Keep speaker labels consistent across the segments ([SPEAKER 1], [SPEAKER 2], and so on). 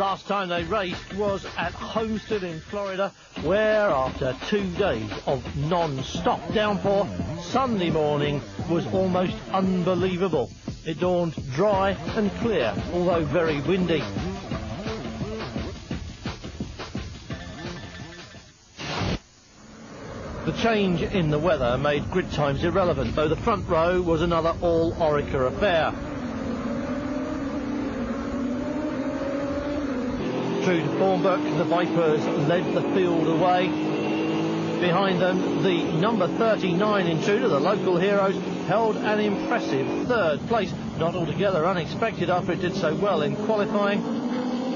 [SPEAKER 1] Last time they raced was at Homestead in Florida, where after 2 days of non-stop downpour, Sunday morning was almost unbelievable. It dawned dry and clear, although very windy. The change in the weather made grid times irrelevant, though the front row was another all-Orica affair. True to Thornbrook, the Vipers led the field away. Behind them, the number 39 Intruder, the local heroes, held an impressive third place. Not altogether unexpected after it did so well in qualifying.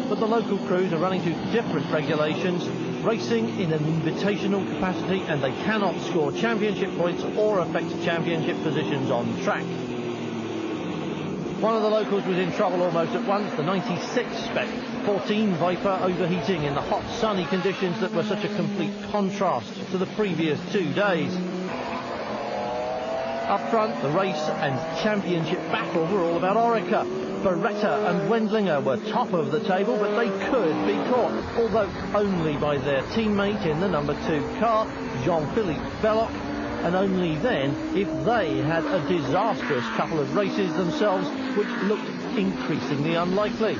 [SPEAKER 1] But the local crews are running to different regulations, racing in an invitational capacity, and they cannot score championship points or affect championship positions on track. One of the locals was in trouble almost at once, the 96 spec 14 Viper, overheating in the hot sunny conditions that were such a complete contrast to the previous 2 days. Up front, the race and championship battle were all about Orica. Beretta and Wendlinger were top of the table, but they could be caught, although only by their teammate in the number 2 car, Jean-Philippe Belloc, and only then if they had a disastrous couple of races themselves, which looked increasingly unlikely.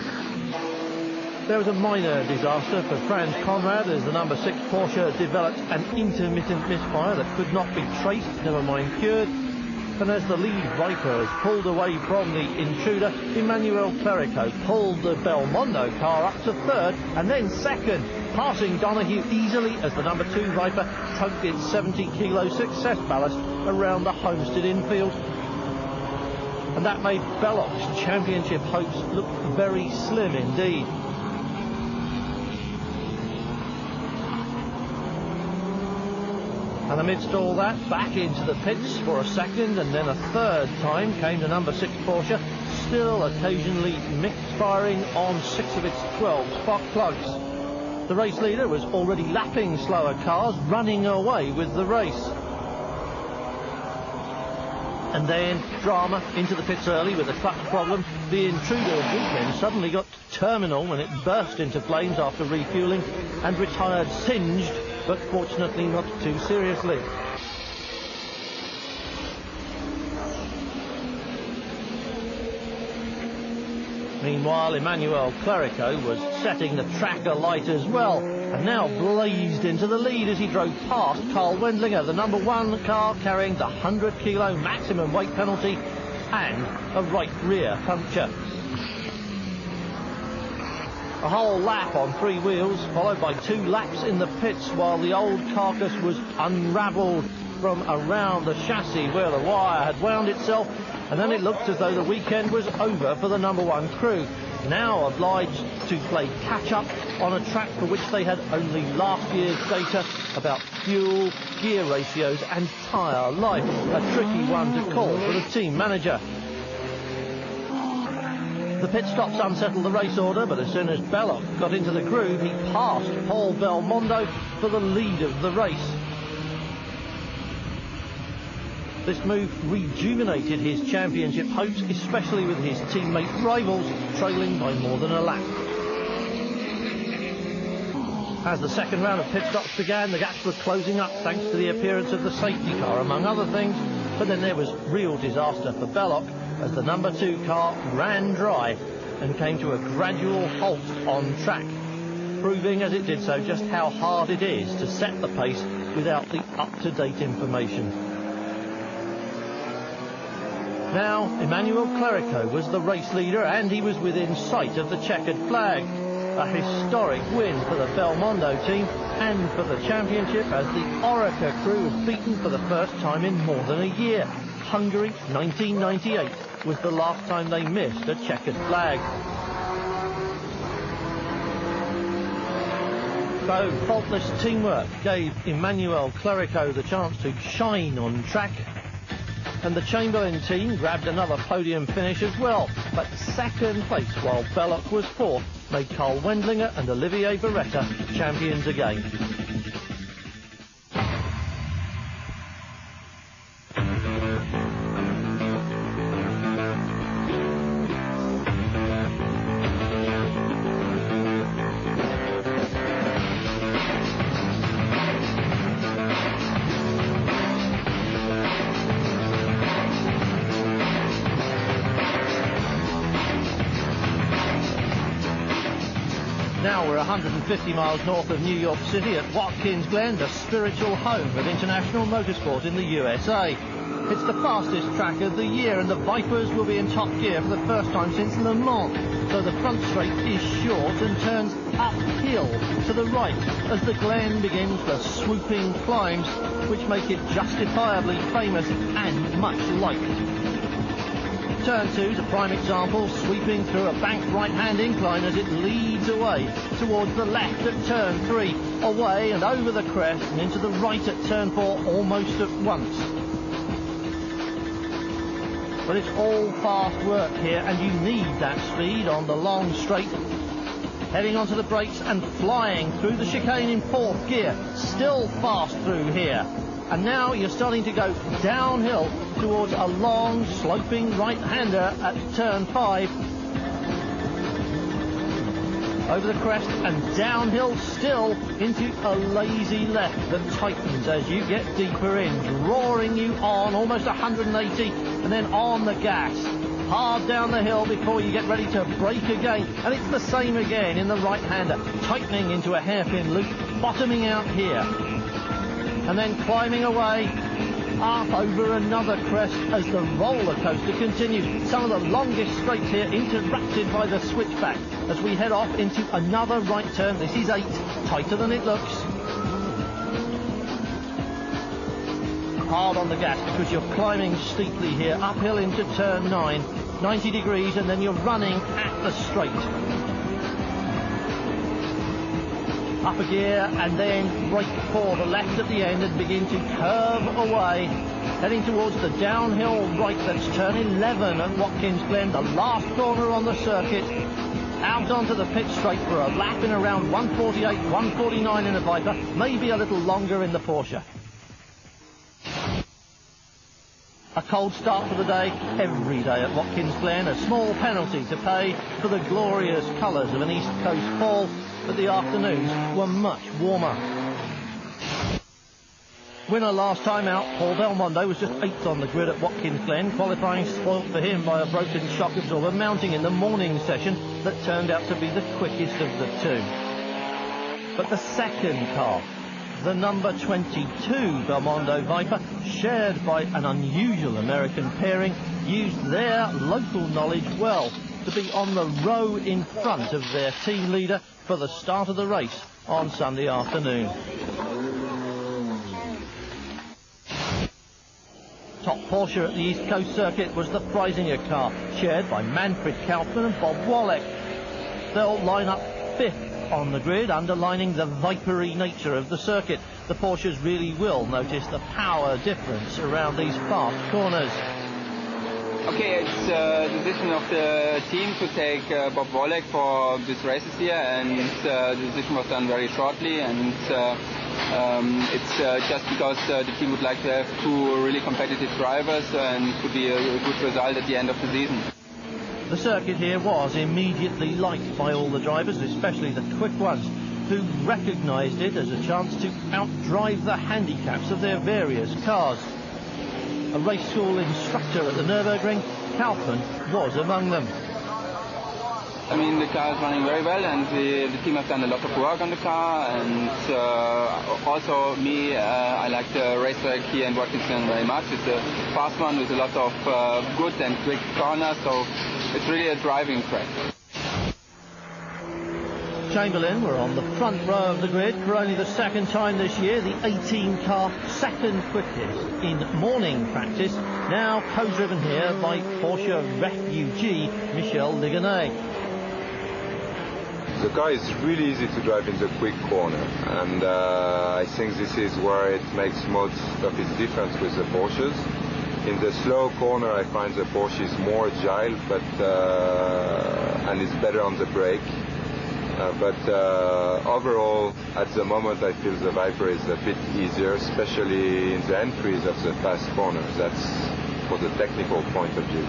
[SPEAKER 1] There was a minor disaster for Franz Conrad as the number 6 Porsche developed an intermittent misfire that could not be traced, never mind cured. And as the lead Vipers pulled away from the Intruder, Emmanuel Clerico pulled the Belmondo car up to third and then second, passing Donoghue easily as the number 2 Viper tugged its 70-kilo success ballast around the Homestead infield. And that made Belloc's championship hopes look very slim indeed. And amidst all that, back into the pits for a second and then a third time came the number 6 Porsche, still occasionally mixed-firing on 6 of its 12 spark plugs. The race leader was already lapping slower cars, running away with the race. And then drama into the pits early with a clutch problem. The Intruder Weekend suddenly got terminal when it burst into flames after refueling and retired singed, but fortunately not too seriously. Meanwhile, Emmanuel Clerico was setting the track alight as well, and now blazed into the lead as he drove past Carl Wendlinger, the number 1 car carrying the 100-kilo maximum weight penalty and a right rear puncture. A whole lap on 3 wheels, followed by 2 laps in the pits while the old carcass was unravelled from around the chassis where the wire had wound itself, and then it looked as though the weekend was over for the number 1 crew, now obliged to play catch-up on a track for which they had only last year's data about fuel, gear ratios and tyre life, a tricky one to call for the team manager. The pit stops unsettled the race order, but as soon as Belloc got into the groove, he passed Paul Belmondo for the lead of the race. This move rejuvenated his championship hopes, especially with his teammate rivals trailing by more than a lap. As the second round of pit stops began, the gaps were closing up thanks to the appearance of the safety car, among other things. But then there was real disaster for Belloc as the number 2 car ran dry and came to a gradual halt on track, proving as it did so just how hard it is to set the pace without the up-to-date information. Now, Emmanuel Clerico was the race leader and he was within sight of the checkered flag. A historic win for the Belmondo team and for the championship as the Orica crew was beaten for the first time in more than a year. Hungary 1998 was the last time they missed a checkered flag. So faultless teamwork gave Emmanuel Clerico the chance to shine on track, and the Chamberlain team grabbed another podium finish as well, but second place while Belloc was 4th made Carl Wendlinger and Olivier Beretta champions again. We're 150 miles north of New York City at Watkins Glen, the spiritual home of international motorsport in the USA. It's the fastest track of the year, and the Vipers will be in top gear for the first time since Le Mans. So the front straight is short and turns uphill to the right as the Glen begins the swooping climbs, which make it justifiably famous and much liked. Turn 2 is a prime example, sweeping through a banked right-hand incline as it leads away towards the left at turn 3, away and over the crest and into the right at turn 4 almost at once. But it's all fast work here, and you need that speed on the long straight. Heading onto the brakes and flying through the chicane in 4th gear, still fast through here. And now you're starting to go downhill towards a long sloping right-hander at turn 5. Over the crest and downhill still into a lazy left that tightens as you get deeper in, drawing you on almost 180 and then on the gas. Hard down the hill before you get ready to brake again, and it's the same again in the right-hander, tightening into a hairpin loop, bottoming out here. And then climbing away up over another crest as the roller coaster continues. Some of the longest straights here interrupted by the switchback as we head off into another right turn. This is 8, tighter than it looks. Hard on the gas because you're climbing steeply here, uphill into turn 9, 90 degrees, and then you're running at the straight. Up a gear and then brake for the left at the end and begin to curve away, heading towards the downhill right. That's turn 11 at Watkins Glen, the last corner on the circuit. Out onto the pit straight for a lap in around 148, 149 in a Viper, maybe a little longer in the Porsche. A cold start for the day, every day at Watkins Glen, a small penalty to pay for the glorious colours of an East Coast fall, but the afternoons were much warmer. Winner last time out, Paul Belmondo, was just 8th on the grid at Watkins Glen, qualifying spoilt for him by a broken shock absorber mounting in the morning session that turned out to be the quickest of the two. But the second car, the number 22 Belmondo Viper, shared by an unusual American pairing, used their local knowledge well to be on the row in front of their team leader for the start of the race on Sunday afternoon. Top Porsche at the East Coast circuit was the Freisinger car, shared by Manfred Kaufmann and Bob Wallach. They'll line up 5th on the grid, underlining the vipery nature of the circuit. The Porsches really will notice the power difference around these fast corners.
[SPEAKER 2] Okay, it's the decision of the team to take Bob Wallach for these races here, and the decision was done very shortly, and it's just because the team would like to have 2 really competitive drivers and could be a good result at the end of the season.
[SPEAKER 1] The circuit here was immediately liked by all the drivers, especially the quick ones, who recognised it as a chance to outdrive the handicaps of their various cars. A race school instructor at the Nürburgring, Kaufmann was among them.
[SPEAKER 2] I mean, the car is running very well, and the team has done a lot of work on the car, and also me, I like the racetrack here in Watkins Glen very much. It's a fast one with a lot of good and quick corners, so it's really a driving track.
[SPEAKER 1] Chamberlain were on the front row of the grid for only the second time this year, the 18-car second quickest in morning practice, now co-driven here by Porsche refugee Michel Ligonnès.
[SPEAKER 3] The car is really easy to drive in the quick corner, and I think this is where it makes most of its difference with the Porsches. In the slow corner I find the Porsche is more agile, but and is better on the brake. But overall, at the moment, I feel the Viper is a bit easier, especially in the entries of the fast corners. That's for the technical point of view.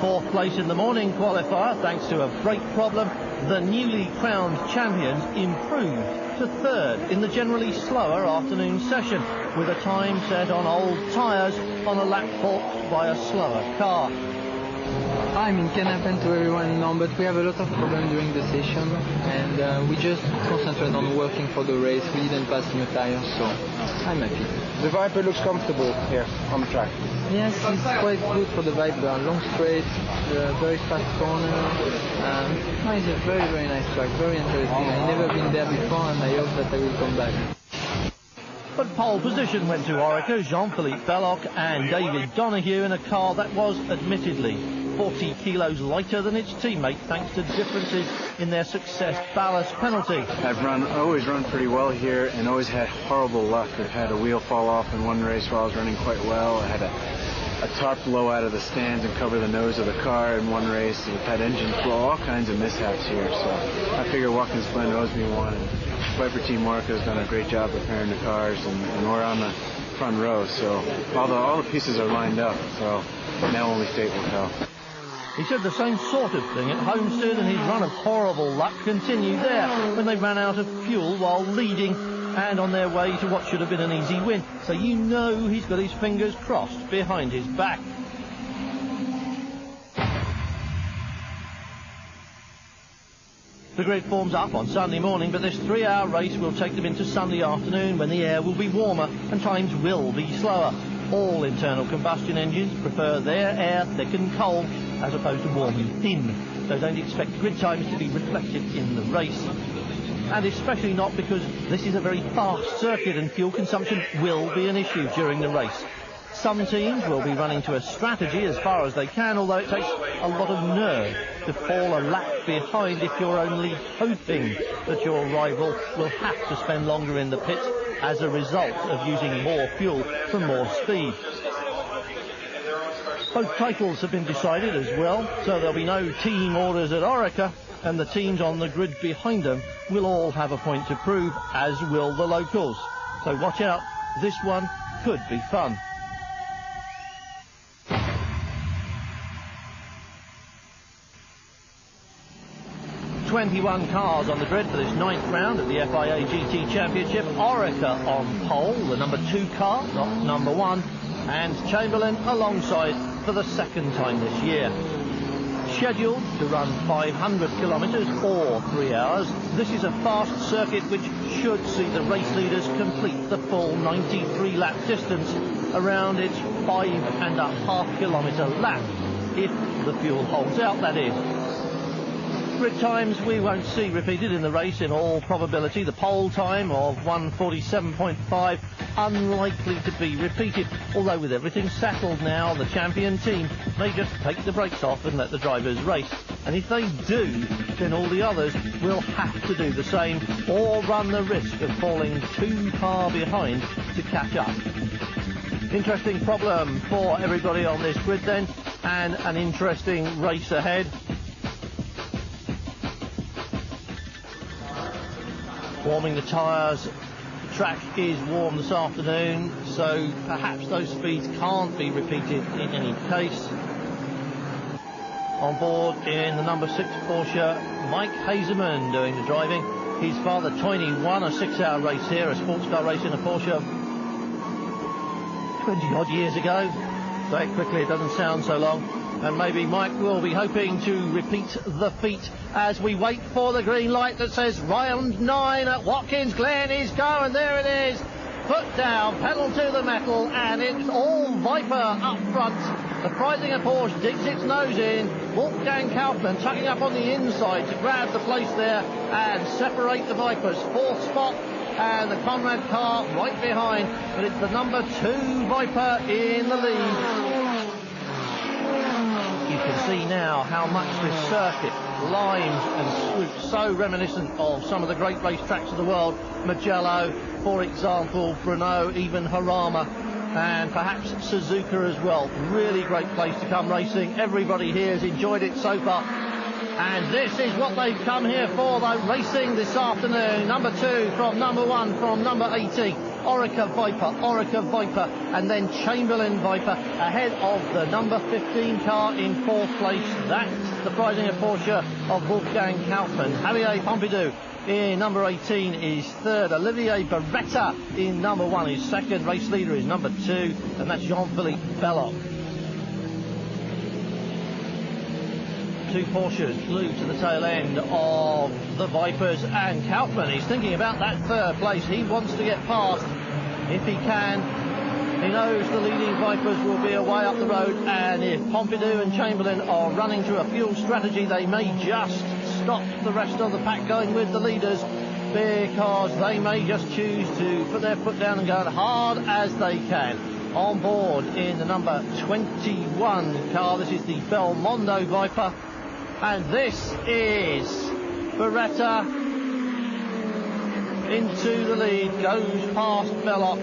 [SPEAKER 1] 4th place in the morning qualifier, thanks to a brake problem. The newly crowned champions improved to 3rd in the generally slower afternoon session, with a time set on old tyres on a lap balked by a slower car.
[SPEAKER 4] I mean, can happen to everyone now, but we have a lot of problems during the session, and we just concentrate on working for the race. We didn't pass new tires, so I'm happy.
[SPEAKER 5] The Viper looks comfortable here on the track.
[SPEAKER 4] Yes, it's quite good for the Viper. Long straight, very fast corner. It's a very, very nice track, very interesting. I've never been there before, and I hope that I will come back.
[SPEAKER 1] But pole position went to Orica, Jean-Philippe Belloc and David Donoghue in a car that was admittedly 40 kilos lighter than its teammate thanks to differences in their success ballast penalty.
[SPEAKER 6] I've always run pretty well here and always had horrible luck. I've had a wheel fall off in one race while I was running quite well. I had a tarp blow out of the stands and cover the nose of the car in one race. We've had engines blow, all kinds of mishaps here. So I figure Watkins Glen owes me one. And Viper Team Orica has done a great job repairing the cars, and we're on the front row. So all the pieces are lined up. So now only fate will tell.
[SPEAKER 1] He said the same sort of thing at Homestead, and his run of horrible luck continued there when they ran out of fuel while leading and on their way to what should have been an easy win. So you know he's got his fingers crossed behind his back. The grid forms up on Sunday morning, but this 3-hour race will take them into Sunday afternoon when the air will be warmer and times will be slower. All internal combustion engines prefer their air thick and cold as opposed to warm and thin, so don't expect grid times to be reflected in the race. And especially not because this is a very fast circuit and fuel consumption will be an issue during the race. Some teams will be running to a strategy as far as they can, although it takes a lot of nerve to fall a lap behind if you're only hoping that your rival will have to spend longer in the pits as a result of using more fuel for more speed. Both titles have been decided as well, so there'll be no team orders at Orica, and the teams on the grid behind them will all have a point to prove, as will the locals. So watch out, this one could be fun. .21 cars on the grid for this 9th round of the FIA GT Championship. Orica on pole, the number 2 car, not number 1, and Chamberlain alongside for the 2nd time this year. Scheduled to run 500 kilometres or 3 hours, this is a fast circuit which should see the race leaders complete the full 93-lap distance around its 5.5 kilometre lap, if the fuel holds out, that is. Grid times we won't see repeated in the race in all probability. The pole time of 1:47.5 unlikely to be repeated, although with everything settled now, the champion team may just take the brakes off and let the drivers race. And if they do, then all the others will have to do the same or run the risk of falling too far behind to catch up. Interesting problem for everybody on this grid then, and an interesting race ahead. Warming the tyres, the track is warm this afternoon, so perhaps those speeds can't be repeated in any case. On board in the number 6 Porsche, Mike Hazeman doing the driving. His father Tony won a 6-hour race here, a sports car race in a Porsche 20 odd years ago. Say it quickly, it doesn't sound so long. And maybe Mike will be hoping to repeat the feat as we wait for the green light that says round 9 at Watkins Glen is go, and there it is. Foot down, pedal to the metal, and it's all Viper up front. The Freisinger Porsche digs its nose in. Wolfgang Kaufmann tucking up on the inside to grab the place there and separate the Vipers. 4th spot, and the Conrad car right behind, but it's the number 2 Viper in the lead. You can see now how much this circuit limes and swoops, so reminiscent of some of the great racetracks of the world. Mugello, for example, Brno, even Harama, and perhaps Suzuka as well. Really great place to come racing. Everybody here has enjoyed it so far. And this is what they've come here for, though, racing this afternoon. Number 2 from number 1 from number 18. Orica Viper, and then Chamberlain Viper ahead of the number 15 car in 4th place. That's the Freisinger Porsche of Wolfgang Kaufmann. Javier Pompidou in number 18 is 3rd. Olivier Beretta in number 1 is 2nd. Race leader is number 2, and that's Jean-Philippe Belloc. two Porsches glued to the tail end of the Vipers, and Kaufmann is thinking about that third place. He wants to get past if he can. He knows the leading Vipers will be away up the road, and if Pompidou and Chamberlain are running to a fuel strategy, they may just stop the rest of the pack going with the leaders, because they may just choose to put their foot down and go as hard as they can. On board in the number 21 car, this is the Belmondo Viper, and this is Beretta into the lead, goes past Belloc.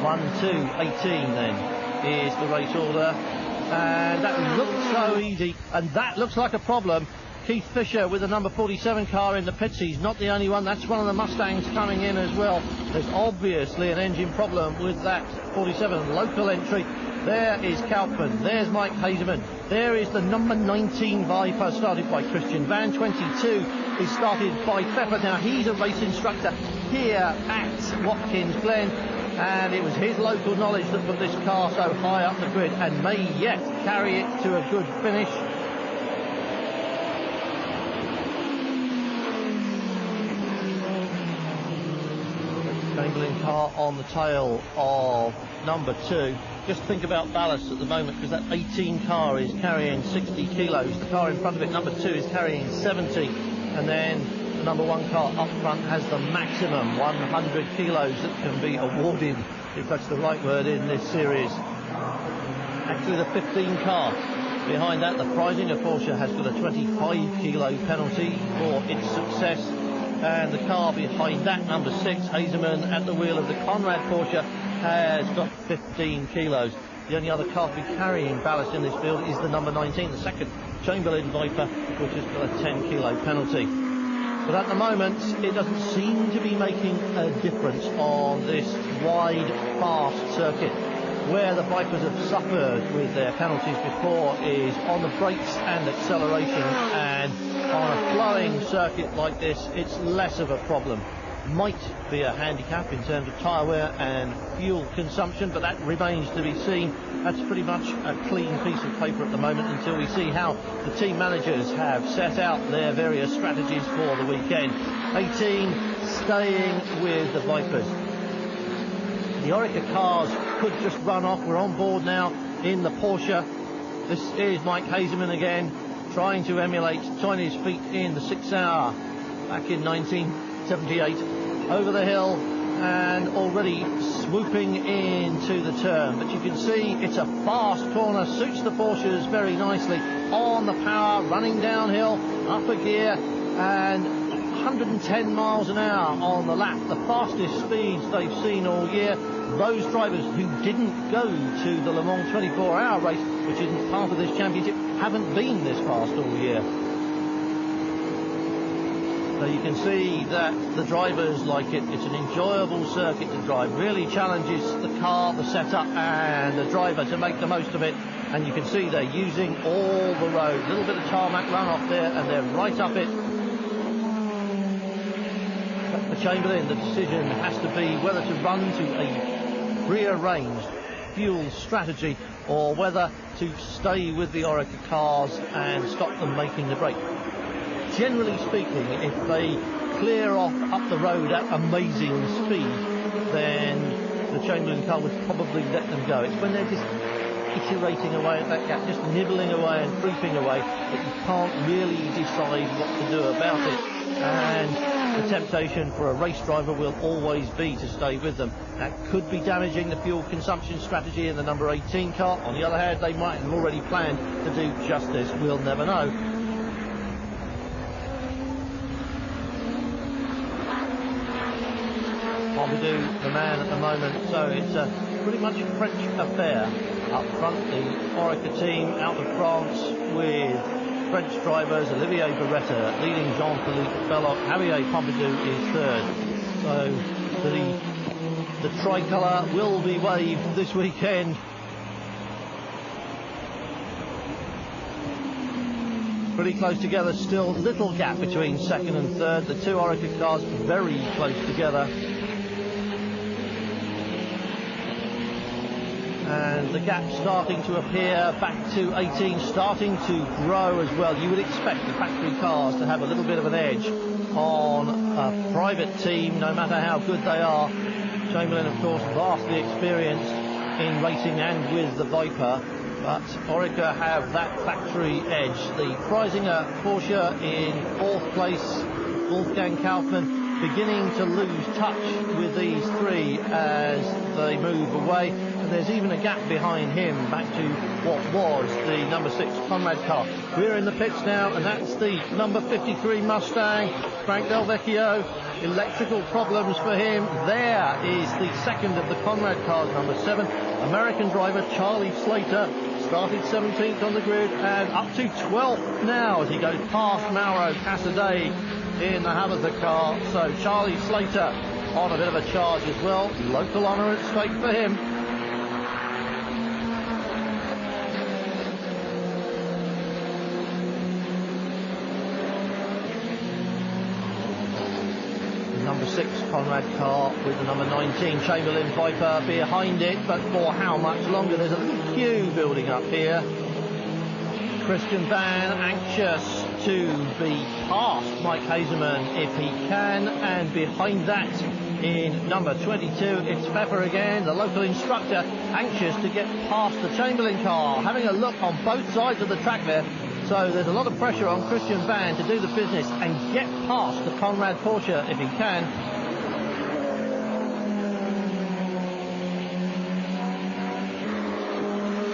[SPEAKER 1] 1, 2, 18 then is the race order, and that looks so easy, and that looks like a problem. Keith Fisher with the number 47 car in the pits. He's not the only one. That's one of the Mustangs coming in as well. There's obviously an engine problem with that 47 local entry. There is Kaufmann. There's Mike Hazeman. There is the number 19 Viper, started by Christian Van. 22 is started by Pfeffer. Now, he's a race instructor here at Watkins Glen, and it was his local knowledge that put this car so high up the grid and may yet carry it to a good finish. Chamberlain car on the tail of number 2. Just think about ballast at the moment, because that 18 car is carrying 60 kilos. The car in front of it, number 2, is carrying 70, and then the number 1 car up front has the maximum 100 kilos that can be awarded, if that's the right word, in this series. Actually, the 15 car behind that, the Freisinger Porsche, has got a 25 kilo penalty for its success, and the car behind that, number 6, Hazeman, at the wheel of the Conrad Porsche, has got 15 kilos. The only other car to be carrying ballast in this field is the number 19, the second Chamberlain Viper, which has got a 10 kilo penalty. But at the moment, it doesn't seem to be making a difference on this wide, fast circuit. Where the Vipers have suffered with their penalties before is on the brakes and acceleration, and on a flowing circuit like this, it's less of a problem. Might be a handicap in terms of tyre wear and fuel consumption, but that remains to be seen. That's pretty much a clean piece of paper at the moment until we see how the team managers have set out their various strategies for the weekend. 18 staying with the Vipers. The Orica cars could just run off. We're on board now in the Porsche. This is Mike Hazeman again, trying to emulate Chinese feet in the 6 hour back in 1978. Over the hill and already swooping into the turn. But you can see it's a fast corner, suits the Porsches very nicely. On the power, running downhill, up a gear, and 110 miles an hour on the lap, the fastest speeds they've seen all year. Those drivers who didn't go to the Le Mans 24-hour race, which isn't part of this championship, haven't been this fast all year. So you can see that the drivers like it. It's an enjoyable circuit to drive. Really challenges the car, the setup, and the driver to make the most of it. And you can see they're using all the road. A little bit of tarmac runoff there, and they're right up it. But for Chamberlain, the decision has to be whether to run to a prearranged fuel strategy or whether to stay with the Orica cars and stop them making the break. Generally speaking, if they clear off up the road at amazing speed, then the Chamberlain car would probably let them go. It's when they're just iterating away at that gap, just nibbling away and creeping away, that you can't really decide what to do about it. And the temptation for a race driver will always be to stay with them. That could be damaging the fuel consumption strategy in the number 18 car. On the other hand, they might have already planned to do just this. We'll never know. Pompidou, the man at the moment, so it's a pretty much a French affair. Up front, the Orica team out of France with French drivers. Olivier Beretta leading Jean-Philippe Belloc. Javier Pompidou is third. So the tricolour will be waved this weekend. Pretty close together still. Little gap between second and third. The two Orica cars very close together. And the gap starting to appear back to 18, starting to grow as well. You would expect the factory cars to have a little bit of an edge on a private team, no matter how good they are. Chamberlain, of course, vastly experienced in racing and with the Viper, but Orica have that factory edge. The Freisinger Porsche in 4th place, Wolfgang Kaufmann beginning to lose touch with these three as they move away, and there's even a gap behind him back to what was the number 6 Conrad car. We're in the pits now, and that's the number 53 Mustang, Frank Del Vecchio. Electrical problems for him. There is the second of the Conrad cars, number 7, American driver Charlie Slater. Started 17th on the grid and up to 12th now as he goes past Mauro Casadei in the Havertha car. So Charlie Slater on a bit of a charge as well. Local honour at stake for him. Number 6 Conrad car with the number 19 Chamberlain Viper behind it, but for how much longer? There's a little queue building up here. Christian Van anxious to be past Mike Hazeman if he can, and behind that in number 22 it's Pfeffer again, the local instructor, anxious to get past the Chamberlain car, having a look on both sides of the track there. So there's a lot of pressure on Christian Van to do the business and get past the Conrad Porsche if he can.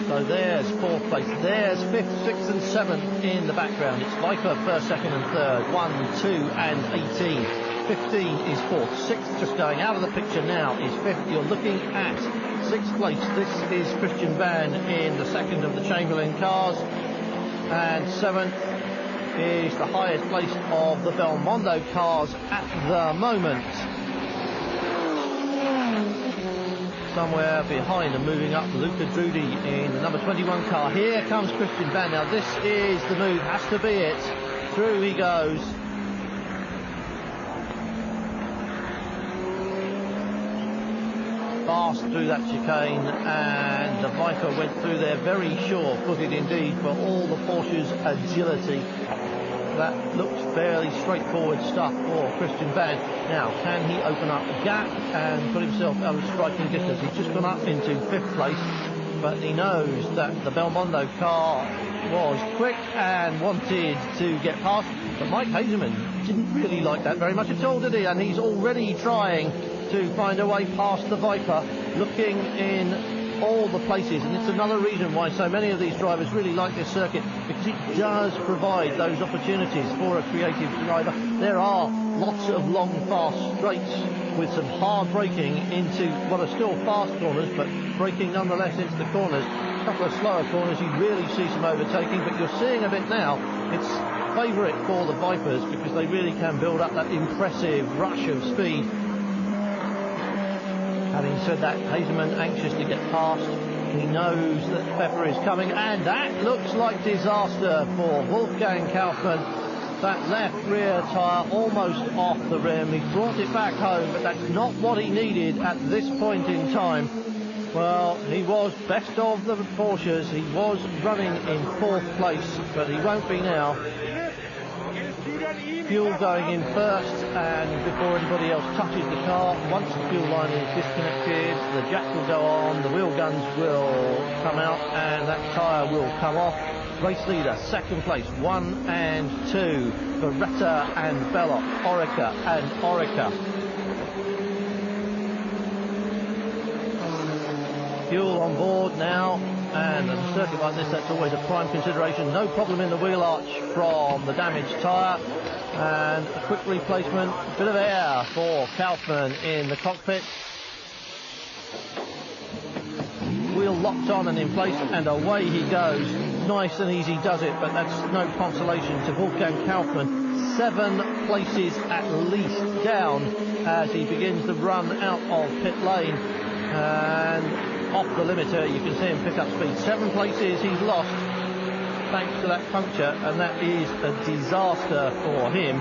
[SPEAKER 1] So there's 4th place, there's 5th, 6th and 7th in the background. It's Viper 1st, 2nd and 3rd, 1, 2 and 18. 15 is 4th, 6th just going out of the picture now is 5th. You're looking at 6th place. This is Christian Van in the second of the Chamberlain cars. And 7th is the highest place of the Belmondo cars at the moment. Somewhere behind and moving up, Luca Drudi in the number 21 car. Here comes Christian Van. Now this is the move, has to be it. Through he goes. Fast through that chicane, and the Viper went through there very sure-footed indeed for all the Porsche's agility. That looks fairly straightforward stuff for Christian Van. Now, can he open up a gap and put himself out of striking distance? He's just gone up into 5th place, but he knows that the Belmondo car was quick and wanted to get past. But Mike Hazeman didn't really like that very much at all, did he? And he's already trying to find a way past the Viper, looking in all the places, and it's another reason why so many of these drivers really like this circuit, because it does provide those opportunities for a creative driver. There are lots of long, fast straights with some hard braking into what are still fast corners, but braking nonetheless into the corners. A couple of slower corners, you really see some overtaking, but you're seeing a bit now. It's favourite for the Vipers because they really can build up that impressive rush of speed. Having said that, Hazeman anxious to get past. He knows that Pfeffer is coming, and that looks like disaster for Wolfgang Kaufmann. That left rear tyre almost off the rim. He brought it back home, but that's not what he needed at this point in time. Well, he was best of the Porsches. He was running in 4th place, but he won't be now. Fuel going in first, and before anybody else touches the car, once the fuel line is disconnected, the jack will go on, the wheel guns will come out, and that tyre will come off. Race leader, 2nd place, 1 and 2, Beretta and Belloc, Orica and Orica. Fuel on board now, and a circuit like this, that's always a prime consideration. No problem in the wheel arch from the damaged tyre, and a quick replacement, bit of air for Kaufmann in the cockpit. Wheel locked on and in place, and away he goes. Nice and easy does it, but that's no consolation to Wolfgang Kaufmann. 7 places at least down as he begins the run out of pit lane, and off the limiter you can see him pick up speed. 7 places he's lost thanks to that puncture, and that is a disaster for him.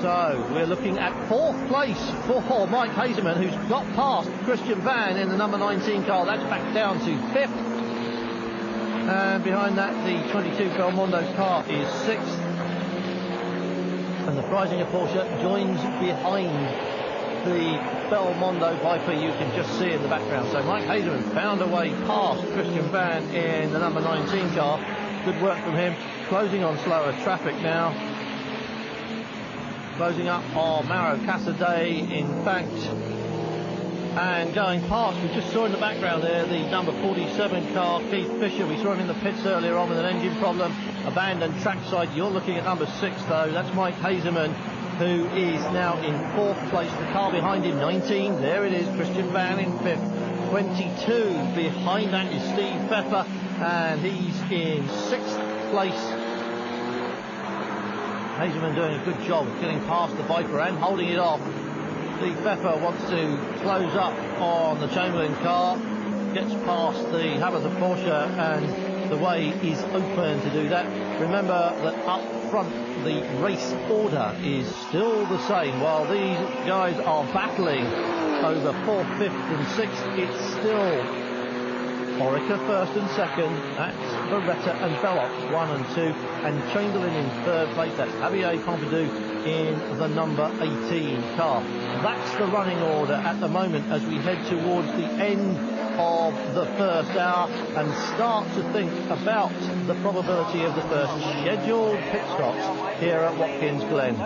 [SPEAKER 1] So we're looking at 4th place for Mike Hazeman, who's got past Christian Van in the number 19 car. That's back down to 5th. And behind that, the 22 Belmondo car is 6th. And the Freisinger Porsche joins behind the Belmondo Viper you can just see in the background. So Mike Hazeman found a way past Christian Van in the number 19 car. Good work from him. Closing on slower traffic now. Closing up on Mauro Casadei, in fact, and going past, we just saw in the background there the number 47 car, Keith Fisher. We saw him in the pits earlier on with an engine problem, abandoned trackside. You're looking at number 6 though, that's Mike Hazeman, who is now in 4th place. The car behind him, 19, there it is, Christian Van in 5th. 22 behind that is Steve Pfeffer, and he's in 6th place. Hazeman doing a good job of getting past the Viper and holding it off. Steve Pfeffer wants to close up on the Chamberlain car, gets past the Haber Porsche, and the way is open to do that. Remember that up front the race order is still the same. While these guys are battling over 4th, 5th and 6th, it's still Orica 1st and 2nd, that's Beretta and Belloc 1 and 2, and Chamberlain in 3rd place. That's Javier Pompidou in the number 18 car. That's the running order at the moment as we head towards the end of the first hour and start to think about the probability of the first scheduled pit stops here at Watkins Glen.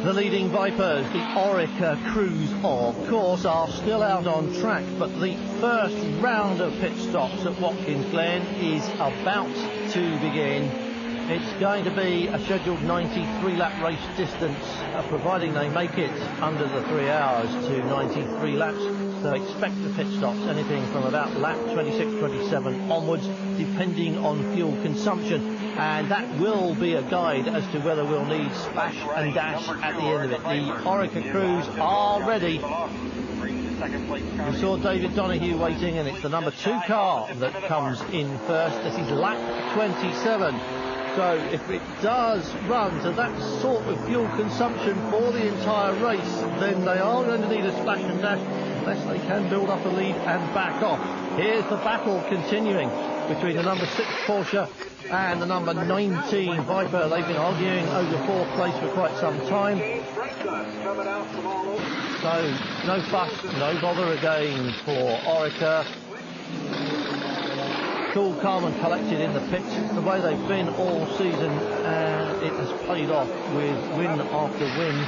[SPEAKER 1] The leading Vipers, the Orica crews, of course, are still out on track, but the first round of pit stops at Watkins Glen is about to begin. It's going to be a scheduled 93-lap race distance, providing they make it under the 3 hours to 93 laps. So expect the pit stops anything from about lap 26, 27 onwards, depending on fuel consumption. And that will be a guide as to whether we'll need splash and dash at the end of it. The Orica crews are ready. We saw David Donoghue waiting, and it's the number 2 car that comes in first. This is lap 27. So if it does run to that sort of fuel consumption for the entire race, then they are going to need a splash and dash unless they can build up a lead and back off. Here's the battle continuing between the number 6 Porsche and the number 19 Viper. They've been arguing over 4th place for quite some time. So no fuss, no bother again for Orica. Cool, calm and collected in the pits. It's the way they've been all season, and it has paid off with win after win,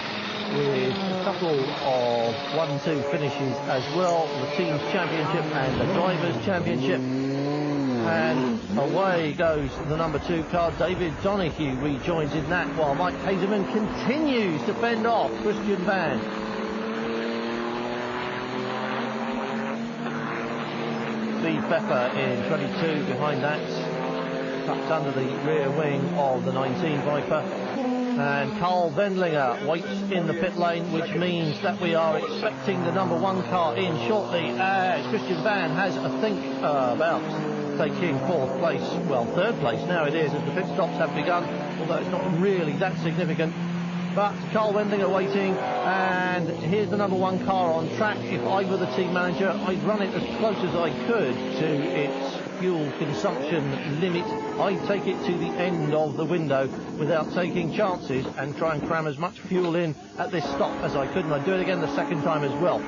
[SPEAKER 1] with a couple of 1-2 finishes as well, the team's championship and the drivers' championship. And away goes the number 2 car. David Donoghue rejoins in that, while Mike Hazeman continues to fend off Christian Van. Steve Pfeffer in 22 behind that, tucked under the rear wing of the 19 Viper. And Carl Wendlinger waits in the pit lane, which means that we are expecting the number 1 car in shortly, as Christian Van has a think about taking 4th place, well 3rd place now it is, as the pit stops have begun, although it's not really that significant. But Carl Wendlinger waiting, and here's the number 1 car on track. If I were the team manager, I'd run it as close as I could to its fuel consumption limit. I'd take it to the end of the window without taking chances and try and cram as much fuel in at this stop as I could, and I'd do it again the second time as well.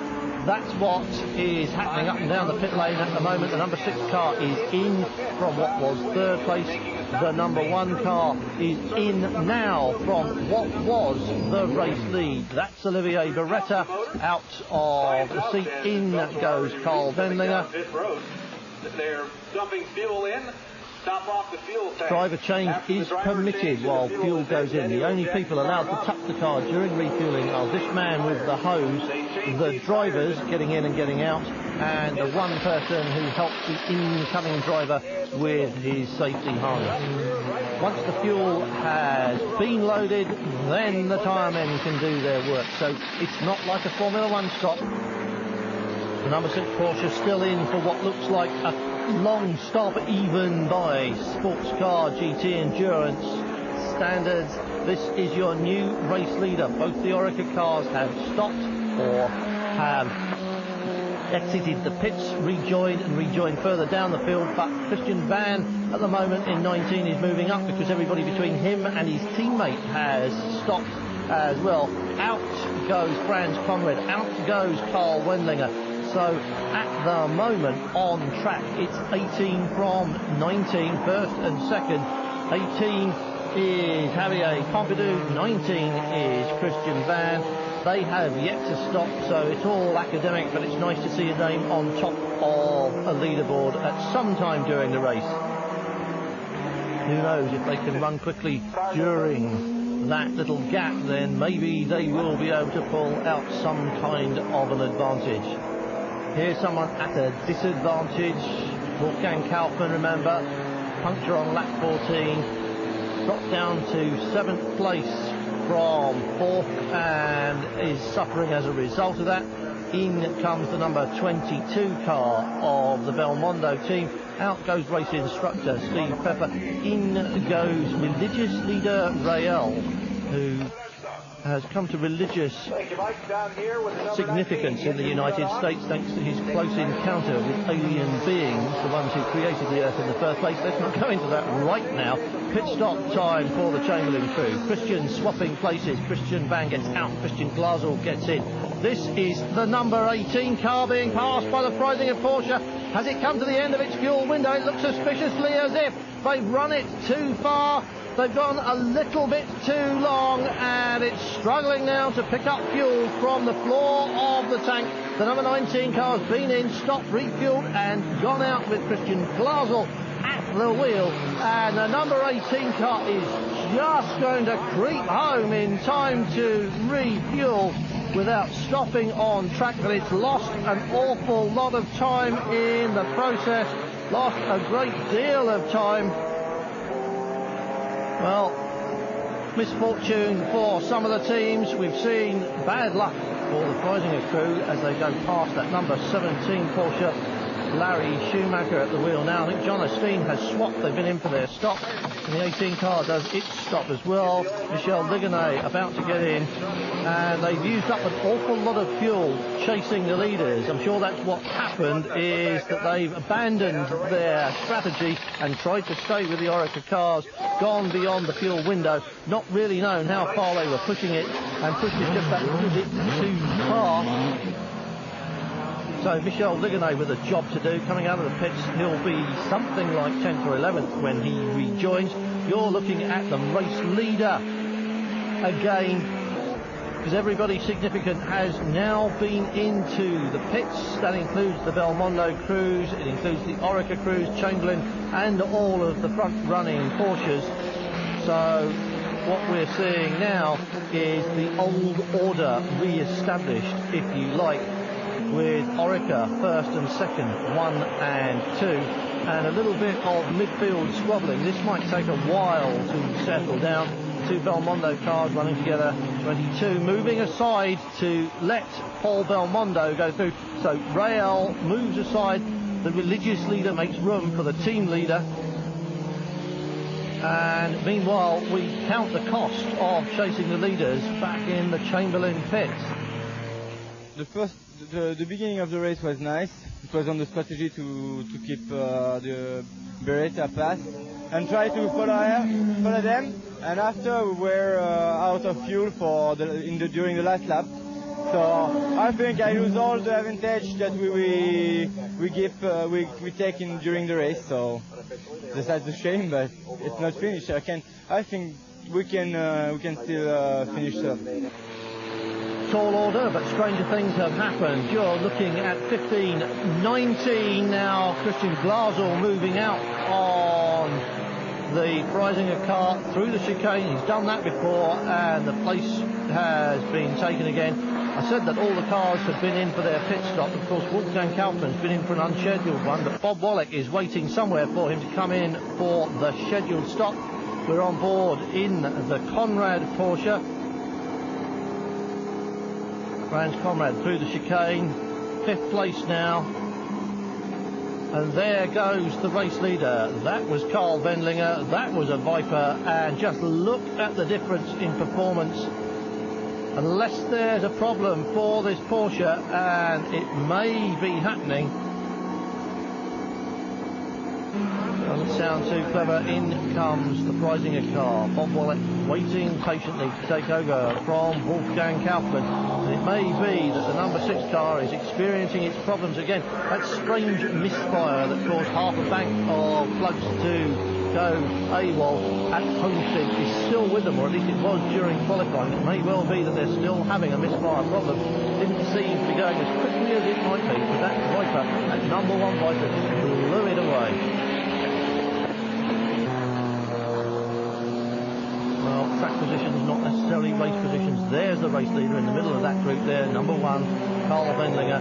[SPEAKER 1] That's what is happening up and down the pit lane at the moment. The number 6 car is in from what was 3rd place. The number 1 car is in now from what was the race lead. That's Olivier Beretta out of the seat. In goes Carl Wendlinger.
[SPEAKER 7] They're dumping fuel in. Stop off the fuel tank.
[SPEAKER 1] Driver change is permitted while fuel goes in. The only people allowed to touch the car during refueling are this man with the hose, the drivers getting in and getting out, and the one person who helps the incoming driver with his safety harness. Once the fuel has been loaded, then the tyremen can do their work. So it's not like a Formula 1 stop. The number 6 Porsche still in for what looks like a long stop even by sports car GT endurance standards. This is your new race leader. Both the Orica cars have stopped or have exited the pits, rejoined further down the field, but Christian Van at the moment in 19 is moving up because everybody between him and his teammate has stopped as well. Out goes Franz Conrad, out goes Carl Wendlinger. So at the moment on track it's 18 from 19, first and second. 18 is Javier Pompidou, 19 is Christian Van. They have yet to stop, so it's all academic, but it's nice to see a name on top of a leaderboard at some time during the race. Who knows, if they can run quickly during that little gap, then maybe they will be able to pull out some kind of an advantage. Here's someone at a disadvantage. Wolfgang Kaufmann, remember, puncture on lap 14, dropped down to 7th place from 4th and is suffering as a result of that. In comes the number 22 car of the Belmondo team. Out goes race instructor Steve Pepper. In goes religious leader Rael, who has come to religious significance in the United States thanks to his close encounter with alien beings, the ones who created the Earth in the first place. Let's not go into that right now. Pit stop time for the Chamberlain crew. Christian swapping places. Christian Van gets out. Christian Glasl gets in. This is the number 18 car being passed by the Freisinger Porsche. Has it come to the end of its fuel window? It looks suspiciously as if they've run it too far. They've gone a little bit too long, and it's struggling now to pick up fuel from the floor of the tank. The number 19 car's been in, stopped, refueled, and gone out with Christian Glasl at the wheel. And the number 18 car is just going to creep home in time to refuel without stopping on track, but it's lost an awful lot of time in the process, lost a great deal of time. Well, misfortune for some of the teams. We've seen bad luck for the Freisinger crew as they go past that number 17 Porsche. Larry Schumacher at the wheel now. I think John Osteen has swapped. They've been in for their stop. And the 18 car does its stop as well. Michel Ligonnet about to get in. And they've used up an awful lot of fuel chasing the leaders. I'm sure that's what happened, is that they've abandoned their strategy and tried to stay with the Orica cars, gone beyond the fuel window, not really known how far they were pushing it, and pushed it just that little bit too far. So Michel Ligonnet with a job to do. Coming out of the pits, he'll be something like 10th or 11th when he rejoins. You're looking at the race leader again, because everybody significant has now been into the pits. That includes the Belmondo crews, it includes the Orica crews, Chamberlain, and all of the front-running Porsches. So what we're seeing now is the old order re-established, if you like, with Orica first and second, 1 and 2, and a little bit of midfield squabbling. This might take a while to settle down. Two Belmondo cars running together, 22 moving aside to let Paul Belmondo go through. So Rael moves aside, the religious leader makes room for the team leader. And meanwhile, we count the cost of chasing the leaders back in the Chamberlain pits.
[SPEAKER 8] The beginning of the race was nice. It was on the strategy to keep the Beretta pass and try to follow them. And after we were out of fuel during the last lap. So I think I lose all the advantage that we take in during the race. So that's a shame, but it's not finished. I think we can still finish up.
[SPEAKER 1] Tall order, but stranger things have happened. You're looking at 15-19 now. Christian Glasl moving out on the Freisinger car through the chicane. He's done that before, and the place has been taken again. I said that all the cars had been in for their pit stop. Of course, Wolfgang Kaufmann's been in for an unscheduled one, but Bob Wallach is waiting somewhere for him to come in for the scheduled stop. We're on board in the Conrad Porsche. Franz Conrad through the chicane, 5th place now. And there goes the race leader. That was Carl Wendlinger. That was a Viper. And just look at the difference in performance. Unless there's a problem for this Porsche, and it may be happening. Doesn't sound too clever. In comes the Freisinger car. Bob Wollek waiting patiently to take over from Wolfgang Kaufmann. And it may be that the number 6 car is experiencing its problems again. That strange misfire that caused half a bank of floats to go AWOL at Homestead is still with them, or at least it was during qualifying. It may well be that they're still having a misfire problem. Didn't seem to be going as quickly as it might be, but that Viper, that number 1 Viper, just blew it away. Well, track positions, not necessarily race positions. There's the race leader in the middle of that group there, number 1, Carl Wendlinger,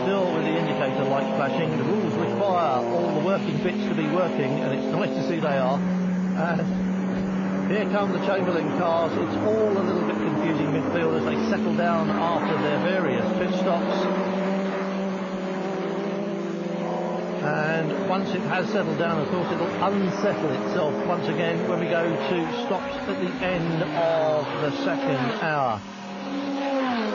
[SPEAKER 1] still with the indicator light flashing. The rules require all the working bits to be working, and it's nice to see they are. And here come the Chamberlain cars. It's all a little bit confusing midfield as they settle down after their various pit stops. And once it has settled down, of course, it'll unsettle itself once again when we go to stops at the end of the second hour.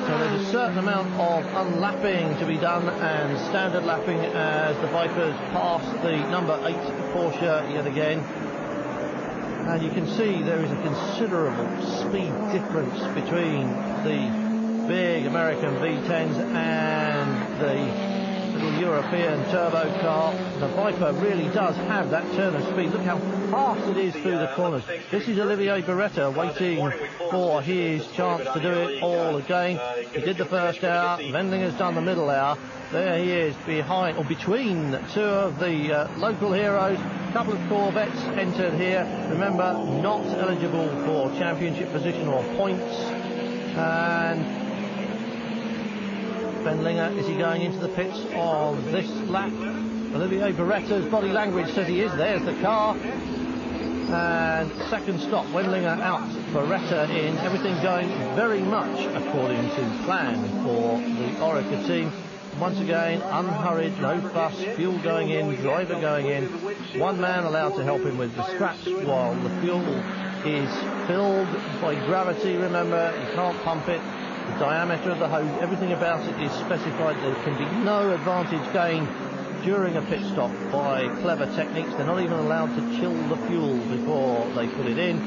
[SPEAKER 1] So there's a certain amount of unlapping to be done and standard lapping as the Vipers pass the number 8 Porsche yet again. And you can see there is a considerable speed difference between the big American V10s and the little European turbo car. The Viper really does have that turn of speed. Look how fast it is through the corners. This is Olivier Beretta waiting for his chance to do it all again. He did the first hour. Wendlinger's done the middle hour. There he is behind, or between 2 of the local heroes. A couple of Corvettes entered here. Remember, not eligible for championship position or points. And Wendlinger, is he going into the pits on this lap? Olivier Beretta's body language says he is. There's the car. And second stop, Wendlinger out, Beretta in. Everything going very much according to plan for the Orica team. Once again, unhurried, no fuss, fuel going in, driver going in. One man allowed to help him with the scraps while the fuel is filled by gravity. Remember, you can't pump it. The diameter of the hose, everything about it is specified. There can be no advantage gained during a pit stop by clever techniques. They're not even allowed to chill the fuel before they put it in.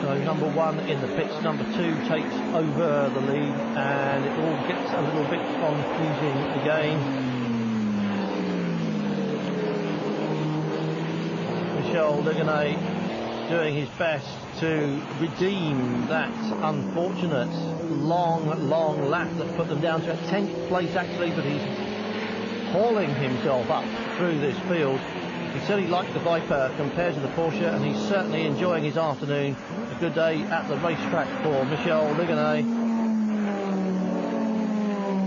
[SPEAKER 1] So number 1 in the pits, number 2 takes over the lead, and it all gets a little bit confusing again. Michel Legonnet doing his best to redeem that unfortunate long lap that put them down to a 10th place actually, but he's hauling himself up through this field. He said he liked the Viper compared to the Porsche, and he's certainly enjoying his afternoon. A good day at the racetrack for Michel Legonnet.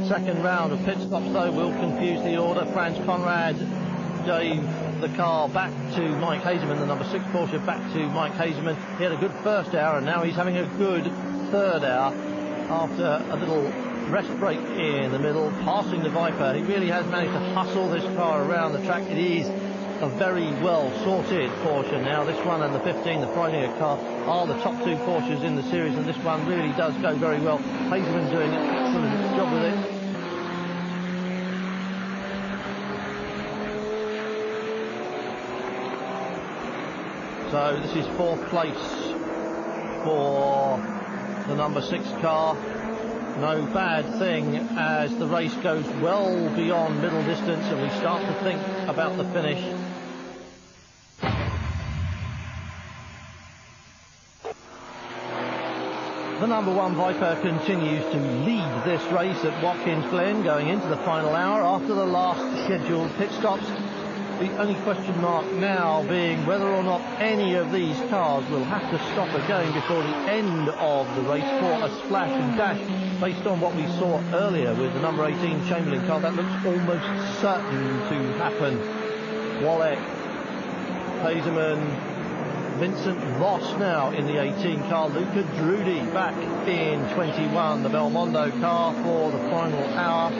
[SPEAKER 1] Second round of pit stops though will confuse the order. Franz Conrad gave the car back to Mike Hazeman, the number 6 Porsche back to Mike Hazeman. He had a good first hour, and now he's having a good third hour after a little rest break in the middle, passing the Viper. He really has managed to hustle this car around the track. It is a very well sorted Porsche now. This one and the 15, the Freisinger car, are the top 2 Porsches in the series, and this one really does go very well. Hazeman doing an excellent job with it. So this is 4th place for the number 6 car. No bad thing as the race goes well beyond middle distance and we start to think about the finish. The number 1 Viper continues to lead this race at Watkins Glen going into the final hour after the last scheduled pit stops. The only question mark now being whether or not any of these cars will have to stop again before the end of the race for a splash and dash. Based on what we saw earlier with the number 18 Chamberlain car, that looks almost certain to happen. Wollek, Hazeman, Vincent Voss now in the 18 car. Luca Drudi back in 21, the Belmondo car for the final hour.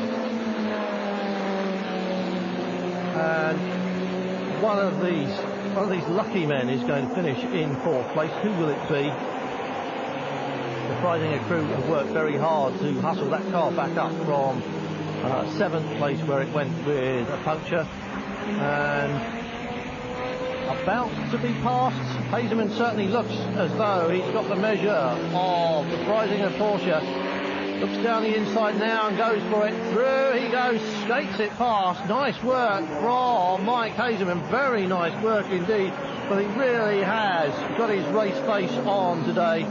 [SPEAKER 1] And one of these lucky men is going to finish in 4th place. Who will it be? The Freisinger crew have worked very hard to hustle that car back up from 7th place where it went with a puncture, and about to be passed. Hazeman certainly looks as though he's got the measure of the Freisinger Porsche. Looks down the inside now and goes for it. Through he goes, skates it past. Nice work from Mike Hazeman. Very nice work indeed. But he really has got his race face on today.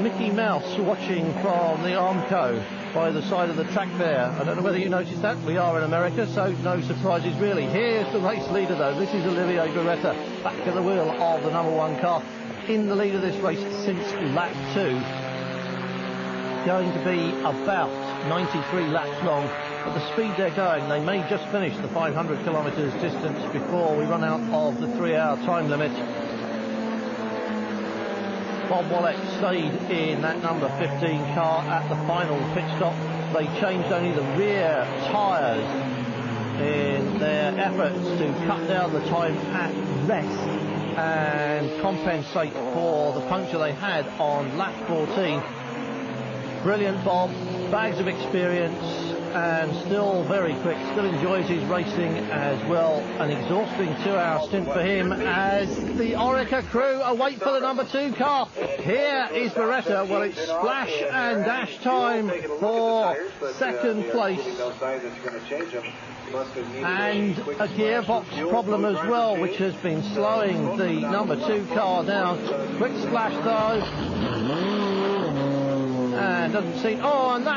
[SPEAKER 1] Mickey Mouse watching from the Armco by the side of the track there. I don't know whether you noticed that. We are in America, so no surprises really. Here's the race leader though. This is Olivier Beretta, back at the wheel of the number 1 car, in the lead of this race since lap 2. Going to be about 93 laps long. At the speed they're going, they may just finish the 500 kilometres distance before we run out of the 3-hour time limit. Bob Wollek stayed in that number 15 car at the final pit stop. They changed only the rear tyres in their efforts to cut down the time at rest and compensate for the puncture they had on lap 14. Brilliant Bob, bags of experience, and still very quick, still enjoys his racing as well. An exhausting 2-hour stint for him as the Orica crew await for the number 2 car. Here is Beretta. Well, it's splash and dash time for 2nd place. And a gearbox problem as well, which has been slowing the number 2 car down. Quick splash though. And doesn't seem... Oh, and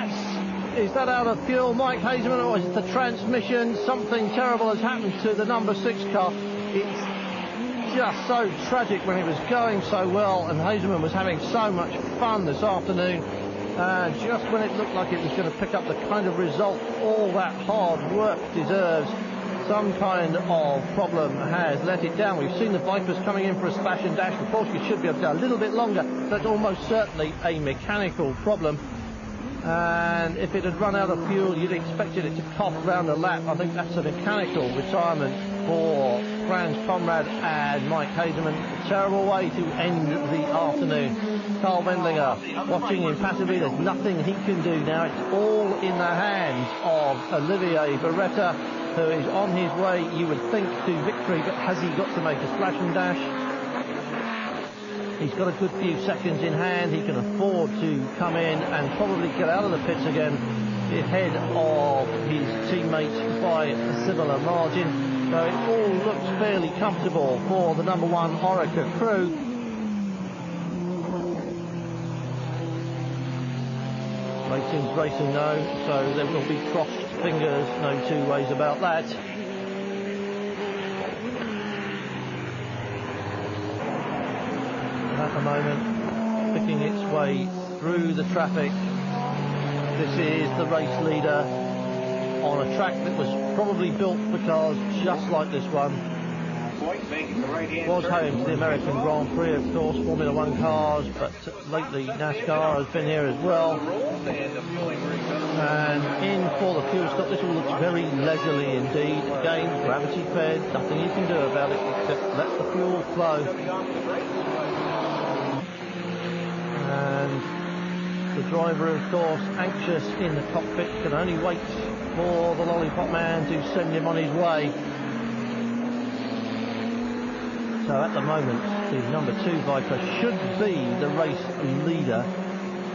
[SPEAKER 1] is that out of fuel, Mike Hazeman, or is it the transmission? Something terrible has happened to the number 6 car. It's just so tragic when it was going so well, and Hazeman was having so much fun this afternoon. And just when it looked like it was going to pick up the kind of result all that hard work deserves, some kind of problem has let it down. We've seen the Vipers coming in for a splash and dash. The Porsche should be able to go a little bit longer. That's almost certainly a mechanical problem. And if it had run out of fuel, you'd expected it to cough round the lap. I think that's a mechanical retirement for Franz Conrad and Mike Hazeman. A terrible way to end the afternoon. Carl Wendlinger watching impassively. There's nothing he can do now. It's all in the hands of Olivier Beretta, who is on his way, you would think, to victory. But has he got to make a splash and dash? He's got a good few seconds in hand. He can afford to come in and probably get out of the pits again ahead of his teammates by a similar margin. So it all looks fairly comfortable for the number 1 Orica crew. Racing's racing though, so there will be crossed fingers, no two ways about that. At the moment, picking its way through the traffic. This is the race leader on a track that was probably built for cars just like this one. Was home to the American Grand Prix, of course, Formula 1 cars, but lately NASCAR has been here as well. And in for the fuel stop. This all looks very leisurely indeed. Again, gravity fed, nothing you can do about it except let the fuel flow. And the driver, of course, anxious in the cockpit, can only wait for the lollipop man to send him on his way. So at the moment, the number 2 Viper should be the race leader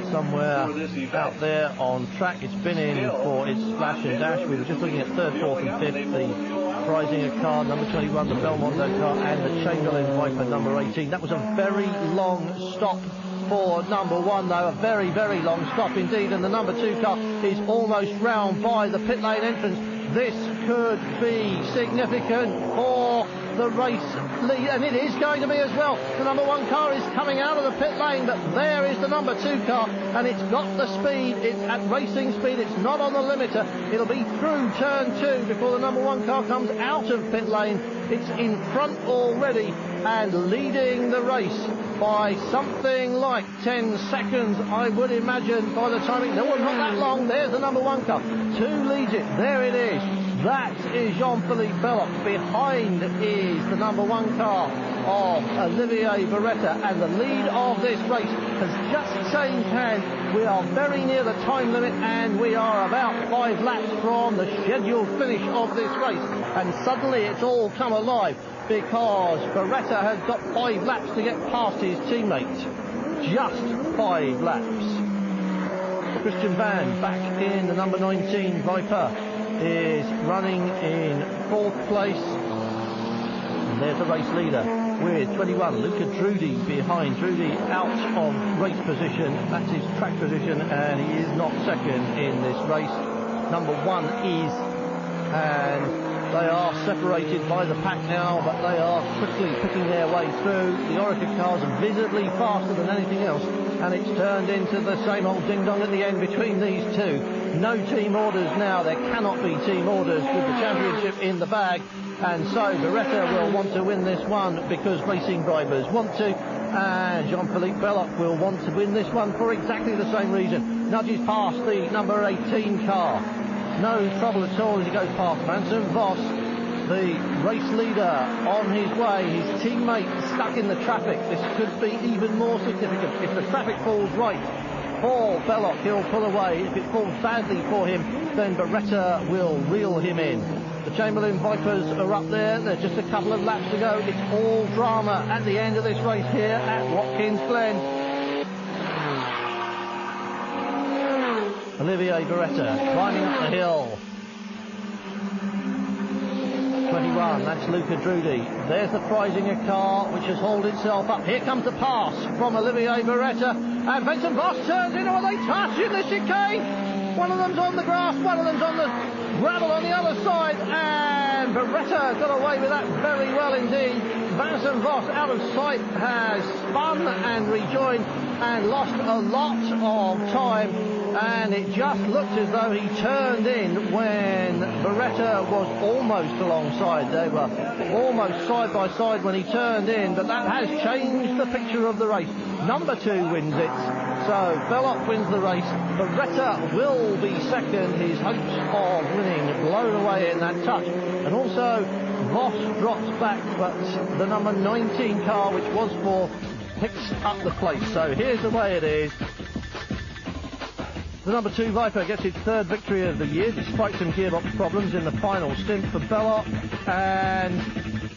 [SPEAKER 1] somewhere out there on track. It's been in for its splash and dash. We were just looking at 3rd, 4th and 5th. The Freisinger car, number 21, the Belmondo car, and the Chamberlain Viper, number 18. That was a very long stop for number 1 though, a very, very long stop indeed, and the number 2 car is almost round by the pit lane entrance. This could be significant for the race lead, and it is going to be as well. The number 1 car is coming out of the pit lane, but there is the number 2 car, and it's got the speed. It's at racing speed. It's not on the limiter. It'll be through turn 2 before the number 1 car comes out of pit lane. It's in front already and leading the race by something like 10 seconds, I would imagine, by the time no, not that long. There's the number 1 car. 2 leads it. There it is. That is Jean-Philippe Belloc. Behind is the number 1 car of Olivier Beretta, and the lead of this race has just changed hands. We are very near the time limit, and we are about 5 laps from the scheduled finish of this race, and suddenly it's all come alive, because Beretta has got 5 laps to get past his teammate. Just 5 laps. Christian Van, back in the number 19 Viper, is running in 4th place. And there's the race leader with 21, Luca Drudi behind. Drudi out of race position, that's his track position, and he is not second in this race. Number 1 is, and they are separated by the pack now, but they are quickly picking their way through. The Orica cars are visibly faster than anything else, and it's turned into the same old ding-dong at the end between these two. No team orders now. There cannot be team orders with the championship in the bag, and so Beretta will want to win this one because racing drivers want to, and Jean-Philippe Belloc will want to win this one for exactly the same reason. Nudges past the number 18 car. No trouble at all as he goes past Vincent Vos, the race leader, on his way. His teammate stuck in the traffic. This could be even more significant. If the traffic falls right for Belloc, he'll pull away. If it falls badly for him, then Beretta will reel him in. The Chamberlain Vipers are up there. There's just a couple of laps to go. It's all drama at the end of this race here at Watkins Glen. Olivier Beretta climbing up the hill. 21, that's Luca Drudi. There's the Freisinger car, which has hauled itself up. Here comes the pass from Olivier Beretta, and Vincent Vos turns in. Are they touch in the chicane? One of them's on the grass, one of them's on the gravel on the other side, and Beretta got away with that very well indeed. Vincent Vos, out of sight, has spun and rejoined and lost a lot of time, and it just looked as though he turned in when Beretta was almost alongside. They were almost side by side when he turned in, but that has changed the picture of the race. Number 2 wins it, so Belloc wins the race. Beretta will be second, his hopes of winning blown away in that touch, and also Vos drops back, but the number 19 car, which was 4, picks up the place. So here's the way it is. The number 2 Viper gets its 3rd victory of the year, despite some gearbox problems in the final stint for Belloc. And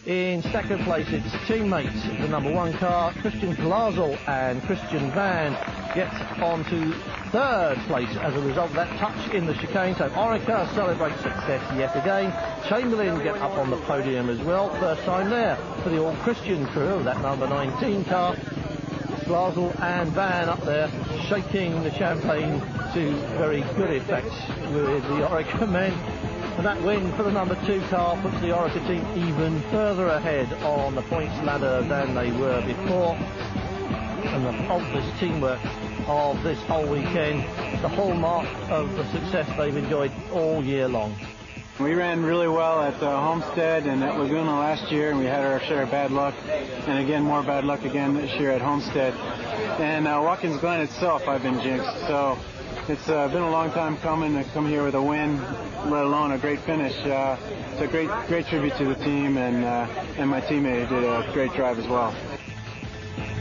[SPEAKER 1] in 2nd place, its teammates, the number 1 car, Christian Glasel and Christian Van, get on to 3rd place as a result of that touch in the chicane. So Orica celebrates success yet again. Chamberlain get up on the podium as well, first time there for the all Christian crew of that number 19 car. Glasel and Van up there shaking the champagne to very good effect with the Orica men. And that win for the number 2 car puts the Orica team even further ahead on the points ladder than they were before. And the faultless teamwork of this whole weekend, the hallmark of the success they've enjoyed all year long.
[SPEAKER 6] We ran really well at Homestead and at Laguna last year, and we had our share of bad luck, and again more bad luck again this year at Homestead. And Watkins Glen itself, I've been jinxed, so it's been a long time coming to come here with a win, let alone a great finish. It's a great tribute to the team, and my teammate did a great drive as well.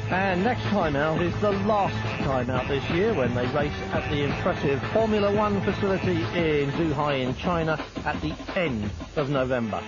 [SPEAKER 1] And next time out is the last time out this year, when they race at the impressive Formula One facility in Zhuhai in China at the end of November.